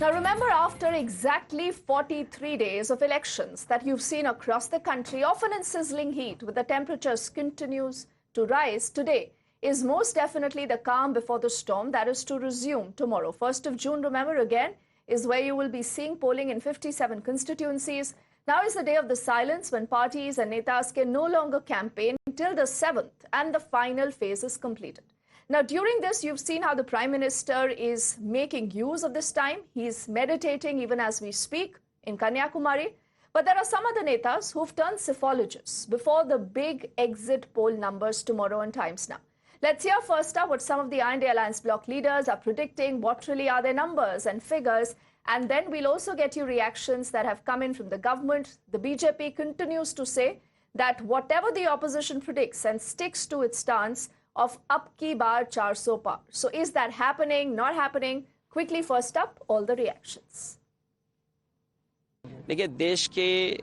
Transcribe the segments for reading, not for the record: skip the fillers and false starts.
Now remember, after exactly 43 days of elections that you've seen across the country, often in sizzling heat, with the temperatures continues to rise, today is most definitely the calm before the storm that is to resume tomorrow. 1st of June, remember again, is where you will be seeing polling in 57 constituencies. Now is the day of the silence when parties and Netas can no longer campaign till the 7th and the final phase is completed. Now, during this, you've seen how the Prime Minister is making use of this time. He's meditating even as we speak in Kanyakumari. But there are some other Netas who've turned psephologists before the big exit poll numbers tomorrow and Times Now. Let's hear first up what some of the I.N.D.I.A Alliance bloc leaders are predicting, what really are their numbers and figures. And then we'll also get you reactions that have come in from the government. The BJP continues to say that whatever the opposition predicts and sticks to its stance of up ki baar 400 par. So is that happening, not happening? Quickly, first up, all the reactions. देखिए, देश के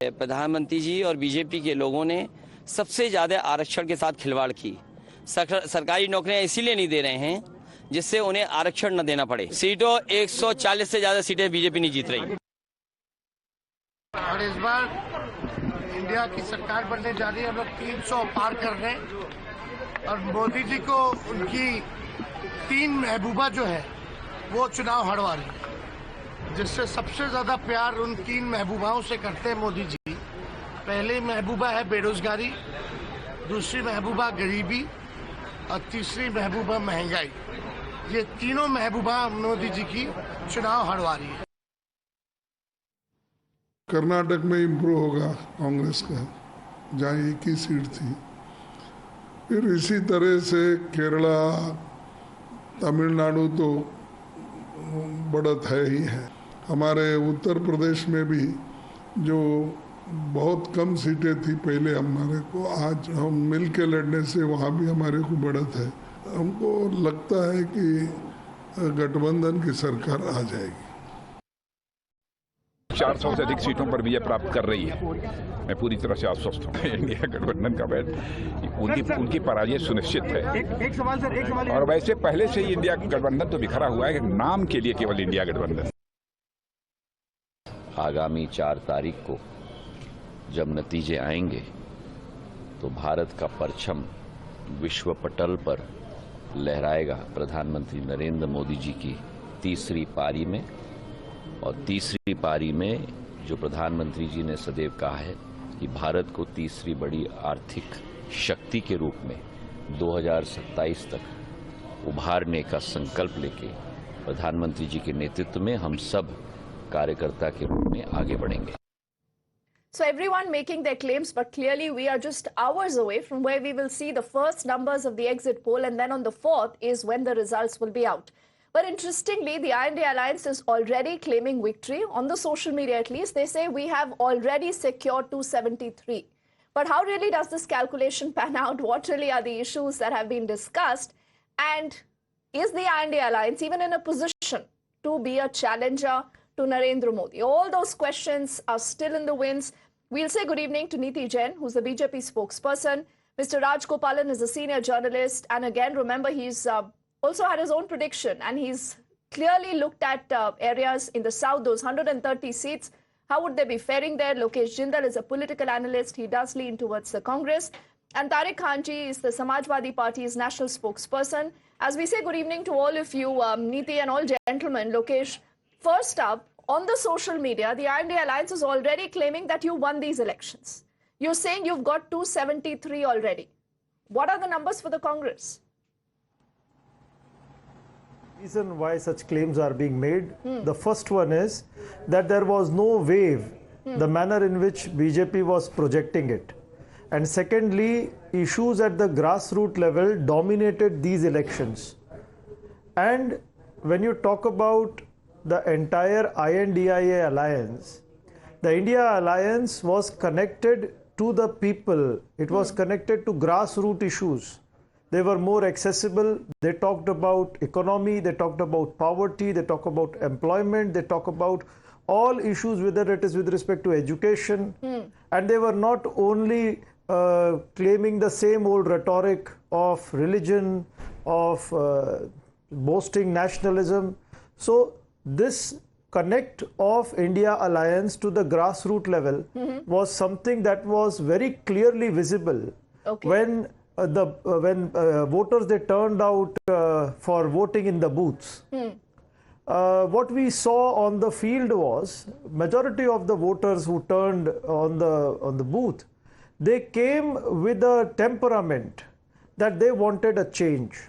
प्रधानमंत्री जी और BJP के लोगों ने सबसे ज़्यादा आरक्षण के साथ खिलवाड़ की। सरकारी नौकरियां इसीलिए नहीं दे रहे हैं जिससे उन्हें आरक्षण न देना पड़े। सीटों 140 से ज़्यादा सीटें बीजेपी नहीं जीत रही। और इस बार इंडिया की सरकार बनने जा रही है, हम लोग 300 पार कर रहे हैं और मोदी जी को उनकी 3 महबूबा जो है वो चुनाव हरवा रही है, जिससे सबसे ज्यादा प्यार उन 3 महबूबाओं से करते हैं मोदी जी। पहली महबूबा है बेरोजगारी, दूसरी महबूबा गरीबी और तीसरी महबूबा महंगाई। ये तीनों महबूबा मोदी जी की चुनाव हरवा रही है। कर्नाटक में इम्प्रूव होगा कांग्रेस का, जहाँ 1 ही सीट थी। फिर इसी तरह से केरला, तमिलनाडु तो बढ़त है ही है। हमारे उत्तर प्रदेश में भी जो बहुत कम सीटें थी पहले हमारे को, आज हम मिल के लड़ने से वहाँ भी हमारे को बढ़त है। हमको लगता है कि गठबंधन की सरकार आ जाएगी। 400 से अधिक सीटों पर विजय प्राप्त कर रही है। मैं पूरी तरह से आश्वस्त हूँ। इंडिया गठबंधन का बैठ उनकी पराजय सुनिश्चित है। एक सवाल सर, एक सवाल। और वैसे पहले से ही इंडिया गठबंधन तो बिखरा हुआ है, नाम के लिए केवल इंडिया गठबंधन। आगामी 4 तारीख को जब नतीजे आएंगे तो भारत का परचम विश्व पटल पर लहराएगा प्रधानमंत्री नरेंद्र मोदी जी की तीसरी पारी में। और तीसरी पारी में जो प्रधानमंत्री जी ने सदैव कहा है कि भारत को तीसरी बड़ी आर्थिक शक्ति के रूप में 2027 तक उभारने का संकल्प लेके प्रधानमंत्री जी के नेतृत्व में हम सब कार्यकर्ता के रूप में आगे बढ़ेंगे। So everyone making their claims, but clearly we are just hours away from where we will see the first numbers of the exit poll, and then on the 4th is when the results will be out. But interestingly, the I.N.D.I.A Alliance is already claiming victory. On the social media at least, they say we have already secured 273. But how really does this calculation pan out? What really are the issues that have been discussed? And is the I.N.D.I.A Alliance even in a position to be a challenger to Narendra Modi? All those questions are still in the winds. We'll say good evening to Niti Jain, who's the BJP spokesperson. Mr. Rajagopalan is a senior journalist. And again, remember, he's also had his own prediction, and he's clearly looked at areas in the south, those 130 seats. How would they be faring there? Lokesh Jindal is a political analyst. He does lean towards the Congress. And Tariq Khanji is the Samajwadi Party's national spokesperson. As we say good evening to all of you, Niti and all gentlemen, Lokesh, first up, on the social media, the I.N.D.I.A Alliance is already claiming that you won these elections. You're saying you've got 273 already. What are the numbers for the Congress? Reason why such claims are being made. The first one is that there was no wave, the manner in which BJP was projecting it. And secondly, issues at the grassroots level dominated these elections. And when you talk about the entire I.N.D.I.A alliance, the India alliance was connected to the people. It was connected to grassroots issues. They were more accessible. They talked about economy, they talked about poverty, they talk about employment, they talk about all issues, whether it is with respect to education. And they were not only claiming the same old rhetoric of religion, of boasting nationalism. So this connect of India alliance to the grassroots level was something that was very clearly visible when voters they turned out for voting in the booths. What we saw on the field was majority of the voters who turned on the booth, they came with a temperament that they wanted a change.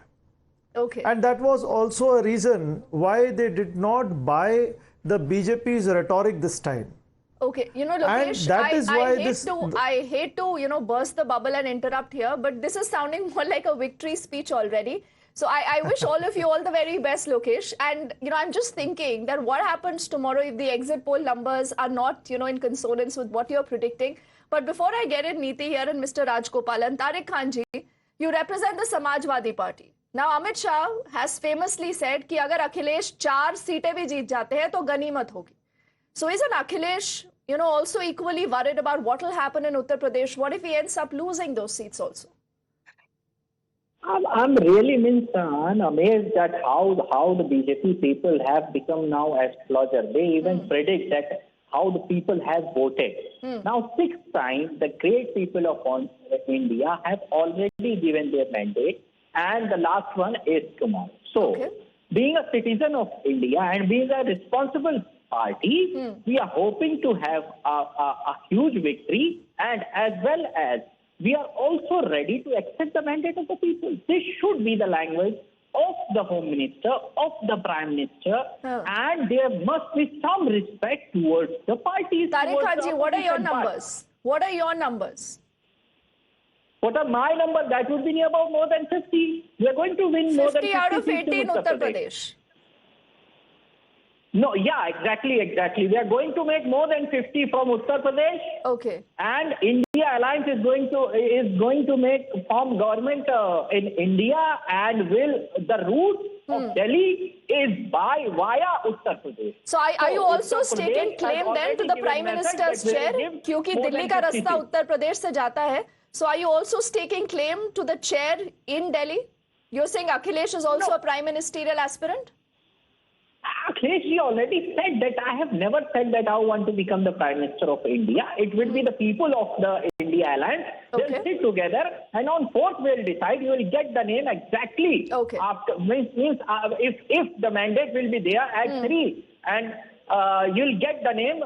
And that was also a reason why they did not buy the BJP's rhetoric this time. You know, Lokesh, I hate to, you know, burst the bubble and interrupt here, but this is sounding more like a victory speech already. So I wish all of you all the very best, Lokesh. And, you know, I'm just thinking that what happens tomorrow if the exit poll numbers are not, you know, in consonance with what you're predicting. But before I get in, Niti here and Mr. Rajagopalan, Tariq Khan ji, you represent the Samajwadi Party. Now, Amit Shah has famously said कि अगर अखिलेश 4 सीटें भी जीत जाते हैं तो गनीमत होगी. So isn't Akhilesh, you know, also equally worried about what will happen in Uttar Pradesh? What if he ends up losing those seats also? I'm really amazed at how the BJP people have become now astrologer. They even predict that how the people have voted. Now, 6 times the great people of India have already given their mandate, and the last one is tomorrow. So, being a citizen of India and being a responsible party, we are hoping to have a huge victory, and as well as we are also ready to accept the mandate of the people. This should be the language of the Home Minister, of the Prime Minister, and there must be some respect towards the parties. Tariq Khanji, what are your numbers? What are your numbers? What are my numbers? That would be about more than 50. We are going to win more than 50 out of 80 in Uttar Pradesh. No, yeah, exactly. We are going to make more than 50 from Uttar Pradesh. And India Alliance is going to form government in India, and the route of Delhi is via Uttar Pradesh. So are you also staking claim then to the Prime Minister's chair? क्योंकि दिल्ली का रास्ता उत्तर प्रदेश से जाता है. So are you also staking claim to the chair in Delhi? You're saying Akhilesh is also a prime ministerial aspirant? Akhilesh already said that I have never said that I want to become the Prime Minister of India. It will be the people of the India Alliance. They'll sit together, and on 4th we'll decide. You will get the name exactly. After means if the mandate will be there at 3, and you'll get the name.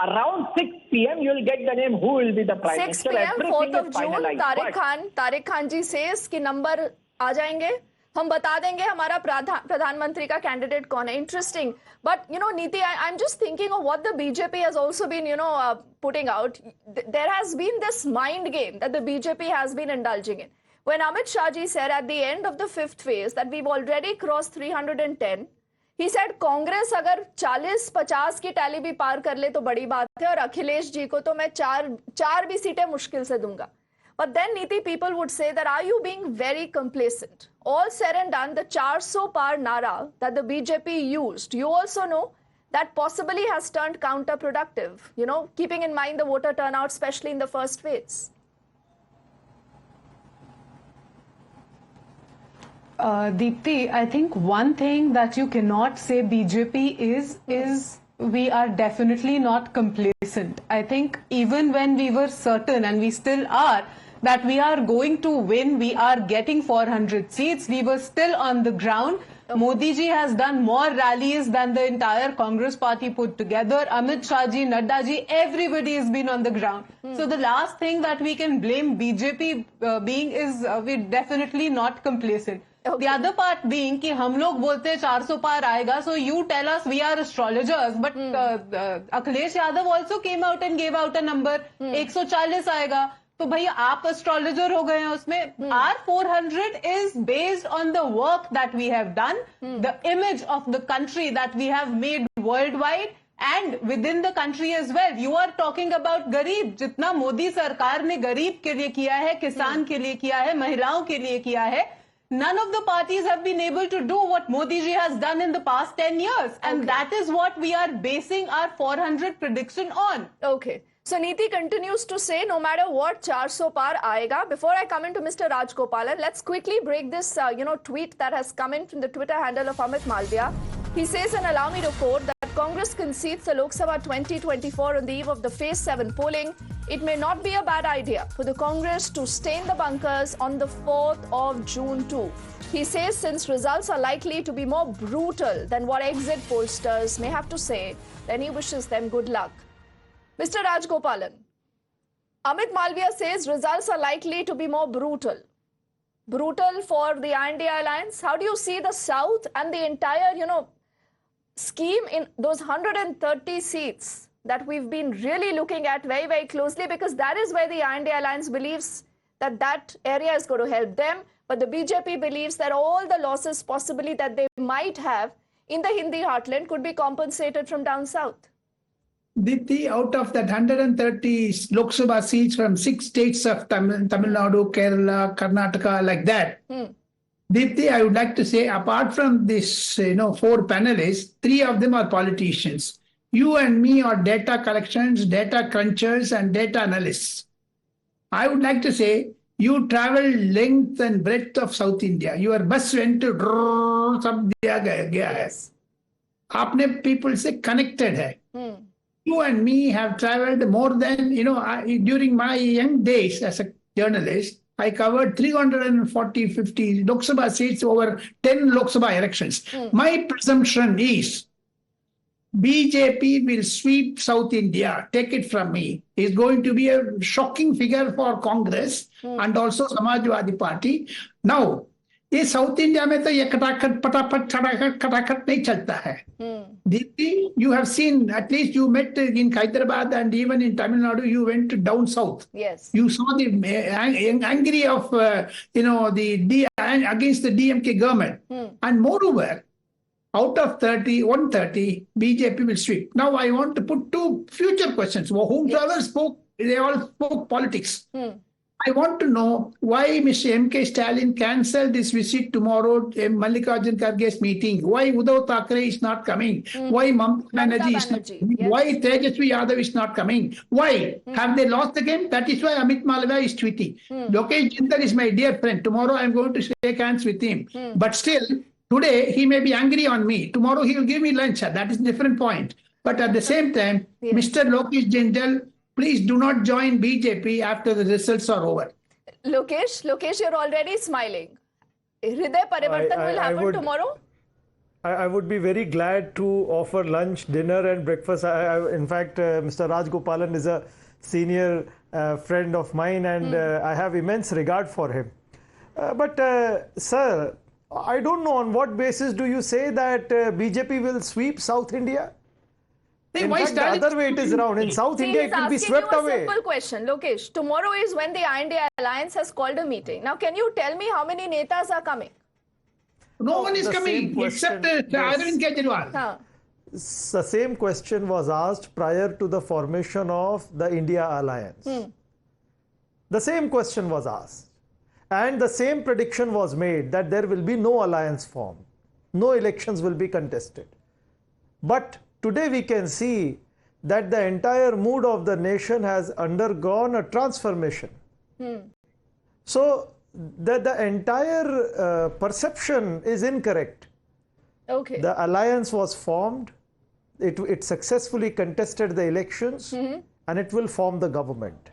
Around 6 p.m. you'll get the name who will be the Prime Minister. 6 p.m. 4th of June, Tariq Khan ji says कि number आ जाएंगे, हम बता देंगे हमारा प्रधानमंत्री का candidate कौन है. Interesting. But, you know, Niti, I'm just thinking of what the BJP has also been, you know, putting out. There has been this mind game that the BJP has been indulging in. When Amit Shah ji said at the end of the 5th phase that we've already crossed 310, he said Congress अगर 40-50 की tally भी पार कर ले तो बड़ी बात है, और अखिलेश जी को तो मैं चार भी सीटें मुश्किल से दूंगा. But then, Niti, people would say that are you being very complacent? All said and done, the 400 par nara that the BJP used, you also know that possibly has turned counterproductive, you know, keeping in mind the voter turnout, especially in the first phase. Deepti, I think one thing that you cannot say BJP is we are definitely not complacent. I think even when we were certain, and we still are, that we are going to win, we are getting 400 seats, we were still on the ground. Modi ji has done more rallies than the entire Congress party put together. Amit Shah ji, Nadda ji, everybody has been on the ground. So the last thing that we can blame BJP being is we're definitely not complacent. The other part being कि हम लोग बोलते हैं 400 पार आएगा, so you tell us we are astrologers, but Akhilesh Yadav also came out and gave out a number, 140 आएगा, तो भैया आप astrologer हो गए हैं उसमें. Our 400 is based on the work that we have done, the image of the country that we have made worldwide and within the country as well. You are talking about गरीब, जितना मोदी सरकार ने गरीब के लिए किया है, किसान के लिए किया है, महिलाओं के लिए किया है. None of the parties have been able to do what Modi ji has done in the past 10 years. And that is what we are basing our 400 prediction on. So Niti continues to say, no matter what, 400 par aayega. Before I come into Mr. Rajagopalan, let's quickly break this, tweet that has come in from the Twitter handle of Amit Malviya. He says, and allow me to quote, that Congress concedes the Lok Sabha 2024 on the eve of the Phase 7 polling. It may not be a bad idea for the Congress to stay in the bunkers on the 4th of June too. He says since results are likely to be more brutal than what exit pollsters may have to say, then he wishes them good luck. Mr. Rajagopalan, Amit Malviya says results are likely to be more brutal. Brutal for the I.N.D.I.A alliance? How do you see the South and the entire, scheme in those 130 seats that we've been really looking at very, very closely, because that is where the I.N.D.I.A alliance believes that that area is going to help them. But the BJP believes that all the losses possibly that they might have in the Hindi heartland could be compensated from down south. Deepi, out of that 130 Lok Sabha seats from 6 states of Tamil Nadu, Kerala, Karnataka, like that, Deepi, I would like to say, apart from this, 4 panelists, 3 of them are politicians. You and me are data collections, data crunchers, and data analysts. I would like to say, you travel length and breadth of South India. Your bus went to sab diya gaya hai. Aapne people se connected hai. You and me have traveled more than, during my young days as a journalist, I covered 340, 50 Lok Sabha seats over 10 Lok Sabha elections. My presumption is BJP will sweep South India. Take it from me. It's going to be a shocking figure for Congress and also Samajwadi party. Now, ये south India में तो ये कटाखट पटापट खटाखट नहीं चलता है. Deepi, you have seen, at least you met in Hyderabad and even in Tamil Nadu, you went down south. Yes. You saw the angry of, against the DMK government. And moreover, out of 130, BJP will sweep. Now I want to put 2 future questions. Whomsoever spoke, they all spoke politics. I want to know why Mr. M.K. Stalin cancelled his visit tomorrow, Mallikarjun Kharge's meeting. Why Uddhav Thackeray is not coming? Why Mamata Banerjee is not coming? Yes. Why Tejasvi Yadav is not coming? Why? Have they lost the game? That is why Amit Malviya is tweeting. Lokesh Jindal is my dear friend. Tomorrow I am going to shake hands with him. But still, today he may be angry on me. Tomorrow he will give me lunch. That is a different point. But at the same time, Mr. Lokesh Jindal, please do not join BJP after the results are over. Lokesh, you're already smiling. Hriday Parivartan will happen tomorrow? I would be very glad to offer lunch, dinner and breakfast. In fact, Mr. Rajagopalan is a senior friend of mine and I have immense regard for him. But sir, I don't know on what basis do you say that BJP will sweep South India? In fact, the other way it is around. In South India, it will be swept away. Simple question, Lokesh. Tomorrow is when the I.N.D.I.A alliance has called a meeting. Now, can you tell me how many Netas are coming? No one is coming except Arvind Kejriwal. The same question was asked prior to the formation of the India alliance. The same question was asked. And the same prediction was made that there will be no alliance formed. No elections will be contested. But today we can see that the entire mood of the nation has undergone a transformation. So the entire perception is incorrect. Okay. The alliance was formed, it successfully contested the elections and it will form the government.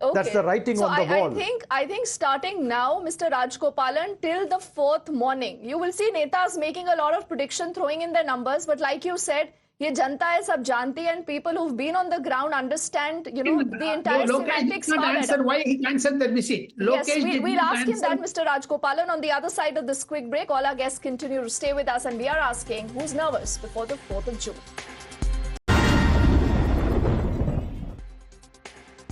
Okay. That's the writing on the wall. I think starting now, Mr. Rajagopalan, till the 4th morning, you will see Netas making a lot of prediction, throwing in their numbers. But like you said, ये जनता है सब जानती है and people who've been on the ground understand, the entire semantics. Answer why he cancelled the visit. Yes, we'll ask him that, Mr. Rajagopalan. On the other side of this quick break, all our guests continue to stay with us and we are asking who's nervous before the 4th of June.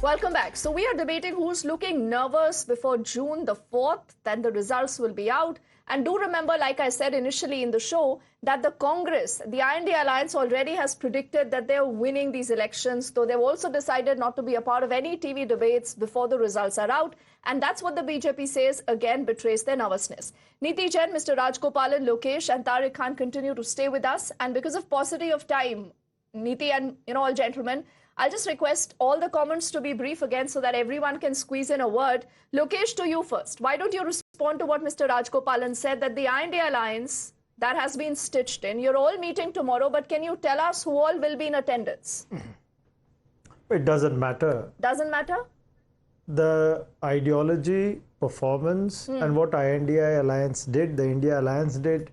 Welcome back. So we are debating who's looking nervous before June the 4th. Then the results will be out. And do remember, like I said initially in the show, that the Congress, the I.N.D.I.A alliance already has predicted that they're winning these elections, though they've also decided not to be a part of any TV debates before the results are out. And that's what the BJP says, again, betrays their nervousness. Niti Jain, Mr. Rajagopalan, Lokesh and Tariq Khan continue to stay with us. And because of paucity of time, Niti and all gentlemen, I'll just request all the comments to be brief again so that everyone can squeeze in a word. Lokesh, to you first. Why don't you respond to what Mr. Rajagopalan said, that the I.N.D.I.A alliance that has been stitched in. You're all meeting tomorrow, but can you tell us who all will be in attendance? It doesn't matter. Doesn't matter? The ideology, performance, and what I.N.D.I.A alliance did, the India alliance did,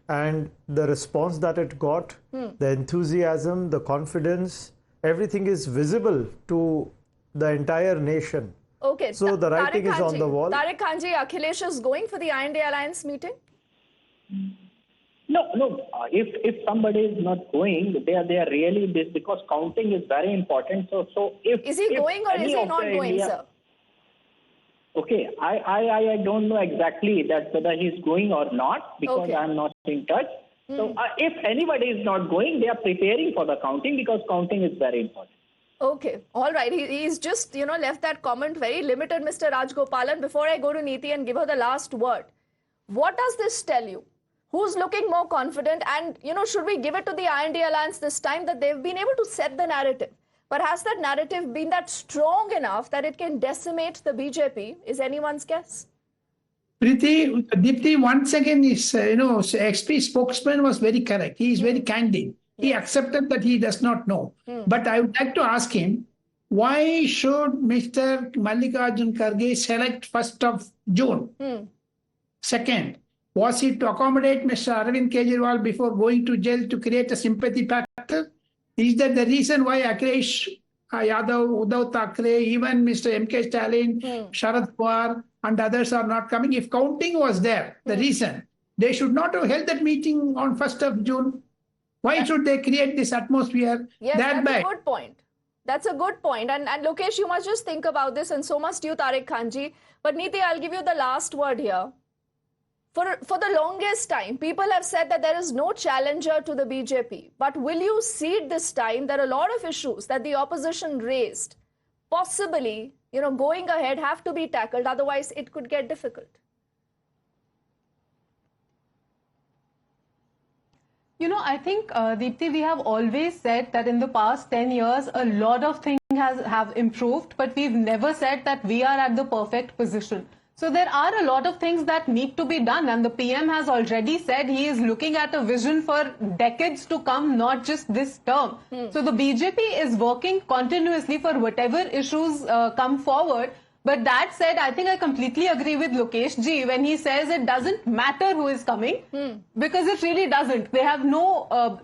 and the response that it got, the enthusiasm, the confidence, everything is visible to the entire nation. Okay. So the writing is on the wall. Tariq Khanji, Akhilesh is going for the I.N.D.A alliance meeting? No. If somebody is not going, they are really this, because counting is very important. So if is he going or is he not going, sir? Okay, I don't know exactly that whether he's going or not, because I'm not in touch. So if anybody is not going, they are preparing for the counting, because counting is very important. Okay, all right. He's just, left that comment very limited, Mr. Rajagopalan. Before I go to Niti and give her the last word, what does this tell you? Who's looking more confident? And, should we give it to the I.N.D.A alliance this time that they've been able to set the narrative? But has that narrative been that strong enough that it can decimate the BJP? Is anyone's guess? Deepti, once again, his XP spokesman was very correct. He is very candid. He accepted that he does not know. But I would like to ask him, why should Mr. Mallikarjun Kharge select 1st of June? Second, was it to accommodate Mr. Arvind Kejriwal before going to jail to create a sympathy factor? Is that the reason why Akhilesh Yadav, Uddhav Thackeray, even Mr. M.K. Stalin, Sharad Pawar and others are not coming? If counting was there, the reason, they should not have held that meeting on 1st of June. Why should they create this atmosphere? Yes, that's a good point. That's a good point. And Lokesh, you must just think about this, and so must you, Tariq Khanji. But Niti, I'll give you the last word here. For the longest time, people have said that there is no challenger to the BJP. But will you cede this time? There are a lot of issues that the opposition raised, possibly, going ahead, have to be tackled. Otherwise, it could get difficult. I think, Deepti, we have always said that in the past 10 years, a lot of things have improved, but we've never said that we are at the perfect position. So there are a lot of things that need to be done, and the PM has already said he is looking at a vision for decades to come, not just this term. So the BJP is working continuously for whatever issues come forward. But that said, I think I completely agree with Lokesh ji when he says it doesn't matter who is coming, because it really doesn't. They have no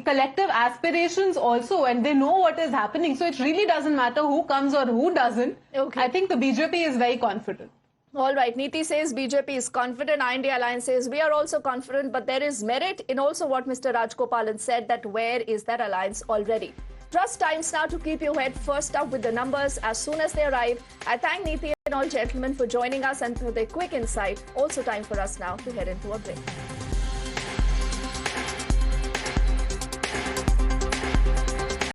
collective aspirations also, and they know what is happening. So it really doesn't matter who comes or who doesn't. Okay. I think the BJP is very confident. All right. Niti says BJP is confident. I.N.D.A alliance says we are also confident, but there is merit in also what Mr. Rajagopalan said, that where is that alliance already? Trust times now to keep you head first up with the numbers as soon as they arrive. I thank Niti and all gentlemen for joining us and for their quick insight. Also time for us now to head into a break.